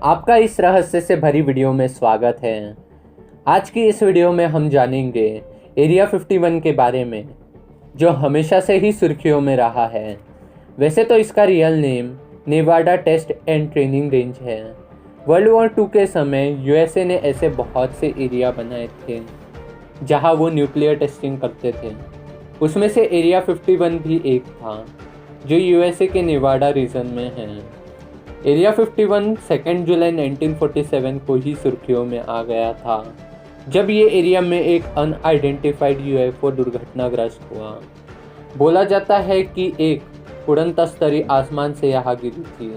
आपका इस रहस्य से भरी वीडियो में स्वागत है। आज की इस वीडियो में हम जानेंगे एरिया 51 के बारे में, जो हमेशा से ही सुर्खियों में रहा है। वैसे तो इसका real name Nevada test and training range है। वर्ल्ड वॉर 2 के समय यूएसए ने ऐसे बहुत से एरिया बनाए थे जहां वो न्यूक्लियर टेस्टिंग करते थे। उसमें से एरिया 51 भी एक था, जो यूएसए के नेवाडा रीजन में है। एरिया 51 2 जुलाई 1947 को ही सुर्खियों में आ गया था, जब ये एरिया में एक अनआइडेंटिफाइड यूएफओ दुर्घटनाग्रस्त हुआ। बोला जाता है कि एक उड़न तस्तरी आसमान से यहाँ गिरी थी।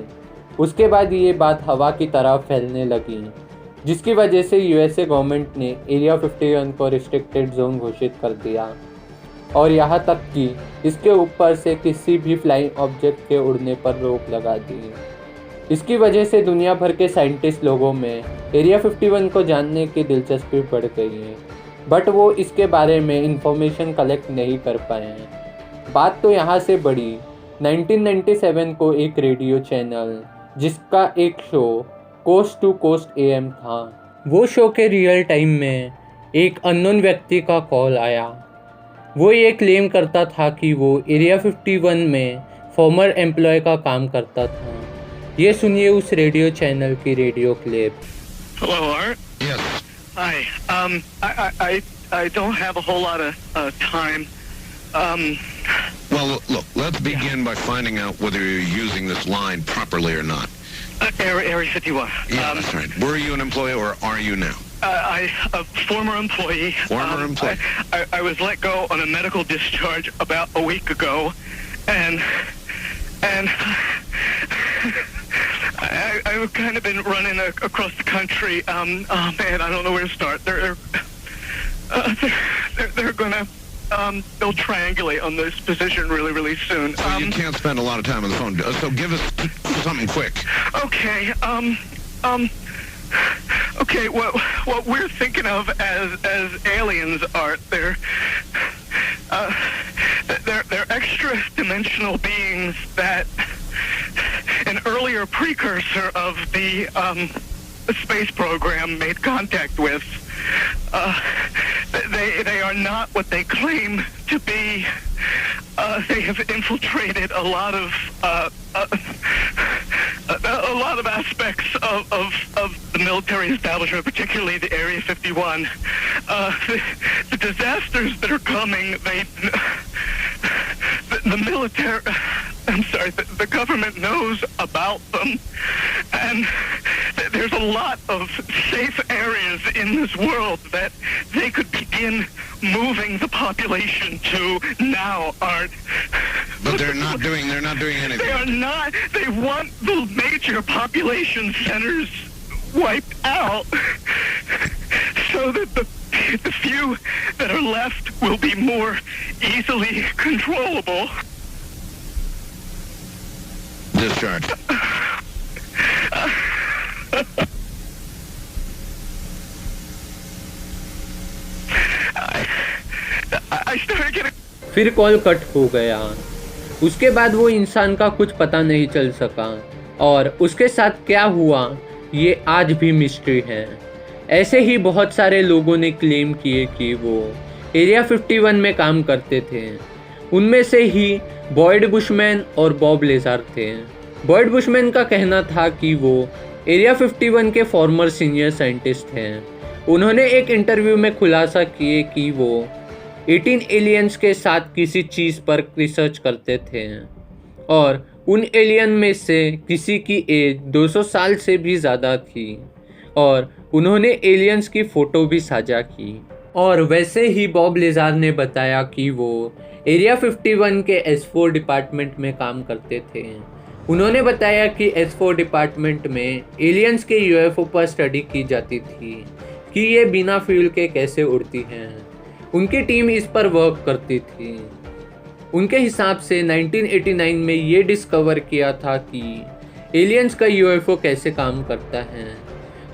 उसके बाद ये बात हवा की तरह फैलने लगी, जिसकी वजह से यूएसए गवर्नमेंट ने एरिया 51 को रिस्ट्रिक्टेड जोन घोषित कर दिया, और यहाँ तक कि इसके ऊपर से किसी भी फ्लाइंग ऑब्जेक्ट के उड़ने पर रोक लगा दी। इसकी वजह से दुनिया भर के साइंटिस्ट लोगों में एरिया 51 को जानने की दिलचस्पी बढ़ गई है, बट वो इसके बारे में इंफॉर्मेशन कलेक्ट नहीं कर पाए हैं। बात तो यहाँ से बढ़ी 1997 को एक रेडियो चैनल, जिसका एक show coast to coast AM था। वो शो के रियल टाइम में एक अननोन व्यक्ति का कॉल आया। वो ये क्लेम करता था कि वो एरिया 51 में फॉर्मर एम्प्लॉय का काम करता था। ये सुनिए उस रेडियो चैनल की radio clip. Hello, Art. Yes. Hi. I don't have a whole lot of time. Well, look, let's begin by finding out whether you're using this line properly or not. Area 51. Yeah, that's right. Were you an employee or are you now? A former employee. Former employee. I was let go on a medical discharge about a week ago, and I've kind of been running across the country. Oh man, I don't know where to start. They're gonna they'll triangulate on this position really soon. So you can't spend a lot of time on the phone. So give us something quick. Okay. Okay. What we're thinking of as aliens, Art, they're extra dimensional beings that an earlier precursor of the space program made contact with. They are not what they claim to be. They have infiltrated a lot of aspects of the military establishment, particularly the Area 51. The disasters that are coming, the military, I'm sorry, the government knows about them, and there's a lot of safe areas in this world that they could begin moving the population to now, Art. But they're not doing anything. They are not. They want the major population centers wiped out so that the few that are left will be more easily controllable. Discharge. I started getting... फिर call cut हो गया। उसके बाद वो इंसान का कुछ पता नहीं चल सका, और उसके साथ क्या हुआ ये आज भी मिस्ट्री है। ऐसे ही बहुत सारे लोगों ने क्लेम किए कि वो एरिया 51 में काम करते थे। उनमें से ही बॉयड बुशमैन और बॉब लेजार थे। बॉयड बुशमैन का कहना था कि वो एरिया 51 के फॉर्मर सीनियर साइंटिस्ट हैं। उन्होंने एक इंटरव्यू में खुलासा किए कि वो 18 एलियंस के साथ किसी चीज़ पर रिसर्च करते थे, और उन एलियन में से किसी की एज 200 साल से भी ज़्यादा थी, और उन्होंने एलियंस की फ़ोटो भी साझा की। और वैसे ही बॉब लेजार ने बताया कि वो एरिया 51 के S4 डिपार्टमेंट में काम करते थे। उन्होंने बताया कि S4 डिपार्टमेंट में एलियंस के यूएफओ पर स्टडी की जाती थी कि ये बिना फ्यूल के कैसे उड़ती हैं। उनकी टीम इस पर वर्क करती थी। उनके हिसाब से 1989 में ये डिस्कवर किया था कि एलियंस का यूएफओ कैसे काम करता है।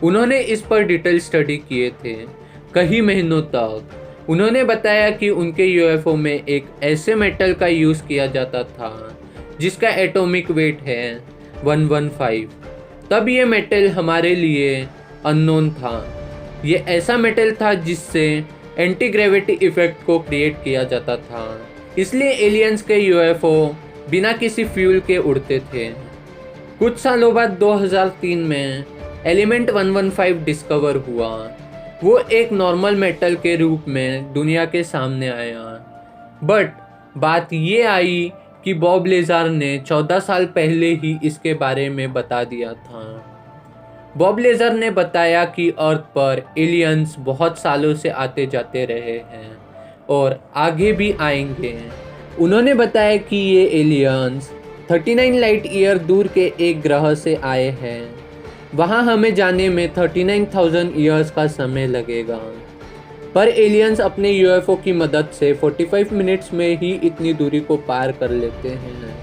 उन्होंने इस पर डिटेल स्टडी किए थे कई महीनों तक। उन्होंने बताया कि उनके यूएफओ में एक ऐसे मेटल का यूज़ किया जाता था जिसका एटॉमिक वेट है 115, तब ये मेटल हमारे लिए अननोन था। ये ऐसा मेटल था जिससे एंटी ग्रेविटी इफेक्ट को क्रिएट किया जाता था, इसलिए एलियंस के यूएफओ बिना किसी फ्यूल के उड़ते थे। कुछ सालों बाद 2003 में एलिमेंट 115 डिस्कवर हुआ। वो एक नॉर्मल मेटल के रूप में दुनिया के सामने आया। बट बात ये आई कि बॉब लेज़ार ने 14 साल पहले ही इसके बारे में बता दिया था। बॉब लेज़ार ने बताया कि अर्थ पर एलियंस बहुत सालों से आते जाते रहे हैं और आगे भी आएंगे। उन्होंने बताया कि ये एलियंस 39 लाइट ईयर दूर के एक ग्रह से आए हैं। वहाँ हमें जाने में 39,000 ईयर्स का समय लगेगा, पर एलियंस अपने यूएफओ की मदद से 45 मिनट्स में ही इतनी दूरी को पार कर लेते हैं।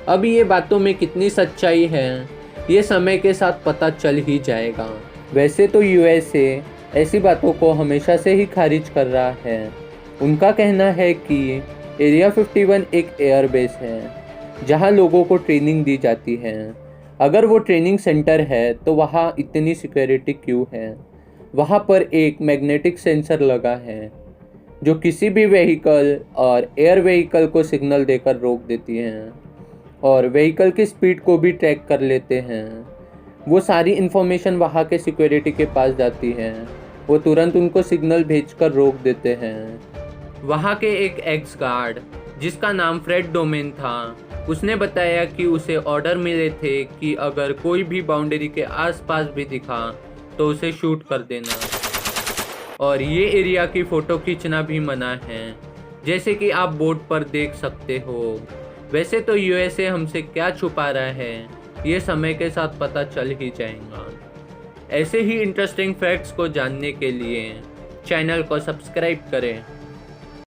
अब ये बातों में कितनी सच्चाई है ये समय के साथ पता चल ही जाएगा। वैसे तो यूएसए ऐसी बातों को हमेशा से ही खारिज कर रहा है। उनका कहना है कि एरिया 51 एक एयरबेस है जहां लोगों को ट्रेनिंग दी जाती है। अगर वो ट्रेनिंग सेंटर है तो वहाँ इतनी सिक्योरिटी क्यों है? वहाँ पर एक मैग्नेटिक सेंसर लगा है जो किसी भी व्हीकल और एयर व्हीकल को सिग्नल देकर रोक देती हैं और व्हीकल की स्पीड को भी ट्रैक कर लेते हैं। वो सारी इन्फॉर्मेशन वहाँ के सिक्योरिटी के पास जाती है। वो तुरंत उनको सिग्नल भेजकर रोक देते हैं। वहाँ के एक एक्स गार्ड जिसका नाम फ्रेड डोमेन था, उसने बताया कि उसे ऑर्डर मिले थे कि अगर कोई भी बाउंड्री के आसपास भी दिखा तो उसे शूट कर देना। और ये एरिया की फ़ोटो खींचना भी मना है, जैसे कि आप बोर्ड पर देख सकते हो। वैसे तो यूएसए हमसे क्या छुपा रहा है ये समय के साथ पता चल ही जाएगा। ऐसे ही इंटरेस्टिंग फैक्ट्स को जानने के लिए चैनल को सब्सक्राइब करें।